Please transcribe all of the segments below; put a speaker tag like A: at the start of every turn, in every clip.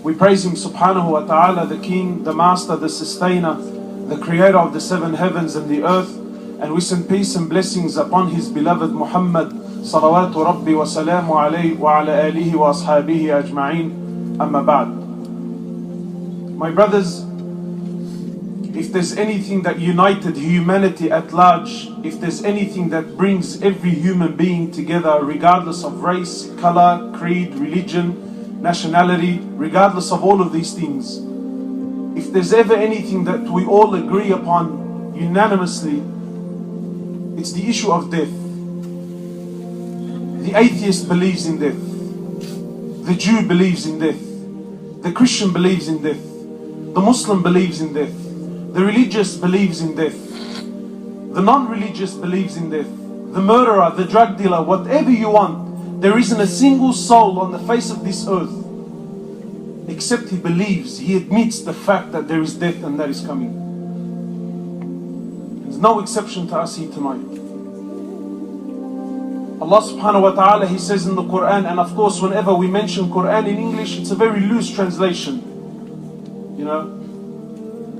A: We praise Him subhanahu wa ta'ala, the King, the Master, the Sustainer, the Creator of the seven heavens and the earth. And we send peace and blessings upon His beloved Muhammed, salawatu rabbi wa salamu alayhi wa ala alihi wa ashabihi ajma'in, amma ba'd. My brothers, if there's anything that united humanity at large, if there's anything that brings every human being together, regardless of race, color, creed, religion, nationality, regardless of all of these things, if there's ever anything that we all agree upon unanimously, it's the issue of death. The atheist believes in death. The Jew believes in death. The Christian believes in death. The Muslim believes in death. The religious believes in death. The non-religious believes in death. The murderer, the drug dealer, whatever you want, there isn't a single soul on the face of this earth except he believes, he admits the fact that there is death and that is coming. There's no exception to us here tonight. Allah subhanahu wa ta'ala, He says in the Quran, and of course whenever we mention Quran in English, it's a very loose translation. You know,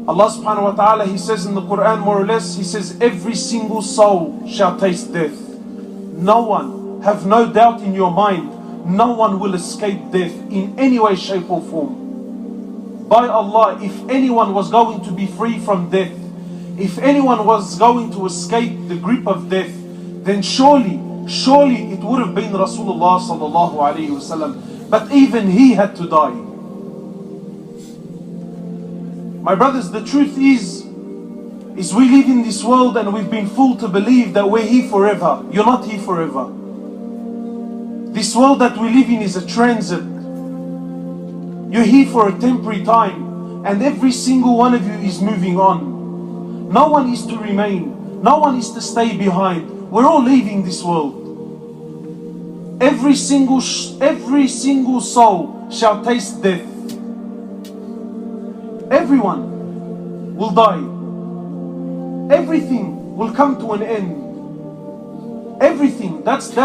A: Allah subhanahu wa ta'ala, He says in the Quran more or less, He says, every single soul shall taste death. No one, have no doubt in your mind, no one will escape death in any way, shape or form. By Allah, if anyone was going to be free from death, if anyone was going to escape the grip of death, then surely it would have been Rasulullah sallallahu alayhi wasallam. But even he had to die. My brothers, the truth is we live in this world and we've been fooled to believe that we're here forever. You're not here forever. This world that we live in is a transit. You're here for a temporary time, and every single one of you is moving on. No one is to remain. No one is to stay behind. We're all leaving this world. Every single soul shall taste death. Everyone will die. Everything will come to an end. Everything, that's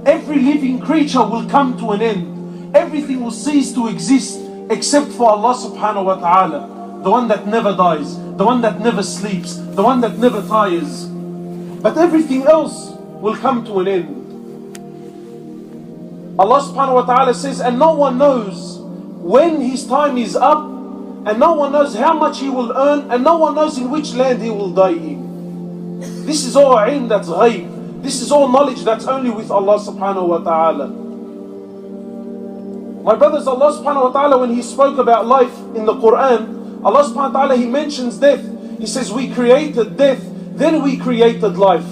A: every living creature will come to an end. Everything will cease to exist except for Allah subhanahu wa ta'ala, the one that never dies, the one that never sleeps, the one that never tires. But everything else will come to an end. Allah subhanahu wa ta'ala says, and no one knows when his time is up, and no one knows how much he will earn, and no one knows in which land he will die in. This is all ilm that's ghaib. This is all knowledge that's only with Allah subhanahu wa ta'ala. My brothers, Allah subhanahu wa ta'ala, when He spoke about life in the Quran, Allah subhanahu wa ta'ala, He mentions death. He says, we created death, then we created life.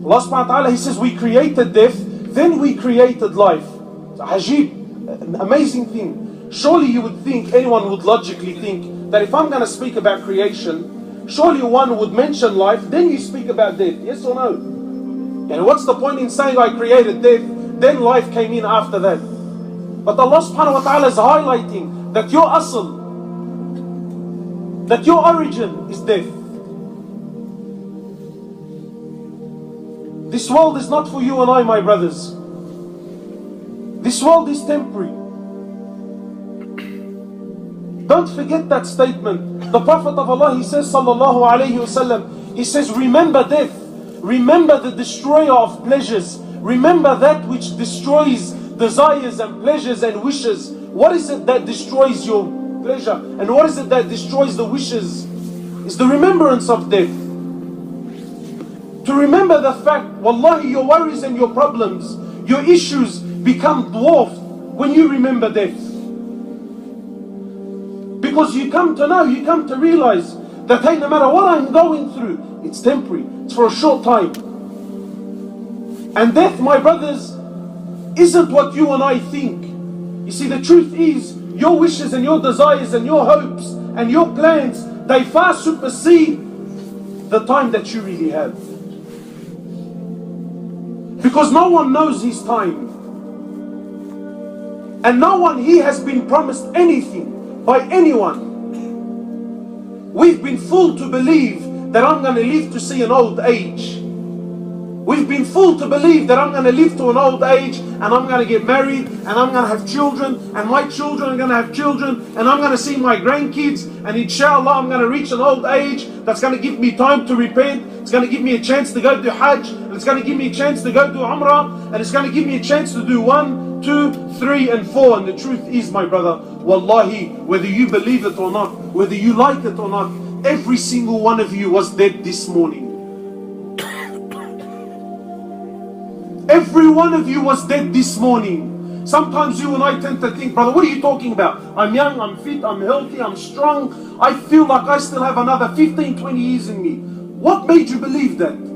A: Allah subhanahu wa ta'ala, He says, we created death, then we created life. It's a ajib, an amazing thing. Surely you would think, anyone would logically think, that if I'm going to speak about creation, surely one would mention life, then you speak about death. Yes or no? And what's the point in saying I created death, then life came in after that? But Allah subhanahu wa ta'ala is highlighting that your asl, that your origin is death. This world is not for you and I, my brothers. This world is temporary. Don't forget that statement. The Prophet of Allah, he says, sallallahu alayhi wasallam, he says, remember death. Remember the destroyer of pleasures. Remember that which destroys desires and pleasures and wishes. What is it that destroys your pleasure? And what is it that destroys the wishes? It's the remembrance of death. To remember the fact, wallahi, your worries and your problems, your issues become dwarfed when you remember death. Because you come to know, you come to realize that, hey, no matter what I'm going through, it's temporary, it's for a short time. And death, my brothers, isn't what you and I think. You see, the truth is, your wishes and your desires and your hopes and your plans, they far supersede the time that you really have. Because no one knows his time. And no one here has been promised anything by anyone. We've been fooled to believe that I'm going to live to see an old age. We've been fooled to believe that I'm going to live to an old age and I'm going to get married and I'm going to have children and my children are going to have children and I'm going to see my grandkids and inshallah I'm going to reach an old age that's going to give me time to repent. It's going to give me a chance to go to Hajj, and it's going to give me a chance to go to Umrah, and it's going to give me a chance to do 1, 2, 3 and 4. And the truth is, my brother, wallahi, whether you believe it or not, whether you like it or not, every single one of you was dead this morning. Every one of you was dead this morning. Sometimes you and I tend to think, brother, what are you talking about? I'm young, I'm fit, I'm healthy, I'm strong. I feel like I still have another 15, 20 years in me. What made you believe that?